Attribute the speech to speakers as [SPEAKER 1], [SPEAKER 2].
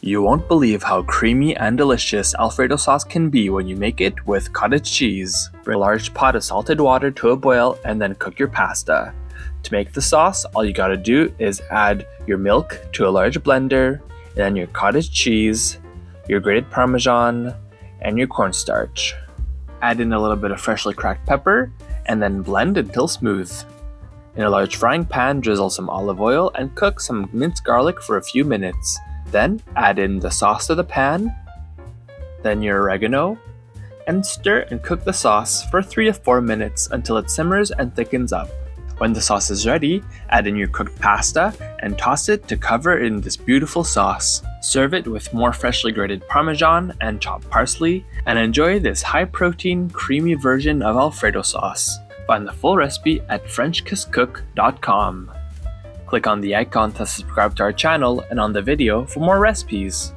[SPEAKER 1] You won't believe how creamy and delicious Alfredo sauce can be when you make it with cottage cheese. Bring a large pot of salted water to a boil and then cook your pasta. To make the sauce, all you gotta do is add your milk to a large blender, and then your cottage cheese, your grated Parmesan, and your cornstarch. Add in a little bit of freshly cracked pepper, and then blend until smooth. In a large frying pan, drizzle some olive oil and cook some minced garlic for a few minutes. Then add in the sauce to the pan, then your oregano, and stir and cook the sauce for 3 to 4 minutes until it simmers and thickens up. When the sauce is ready, add in your cooked pasta and toss it to cover in this beautiful sauce. Serve it with more freshly grated Parmesan and chopped parsley, and enjoy this high-protein, creamy version of Alfredo sauce. Find the full recipe at FrenchKissCook.com. Click on the icon to subscribe to our channel and on the video for more recipes.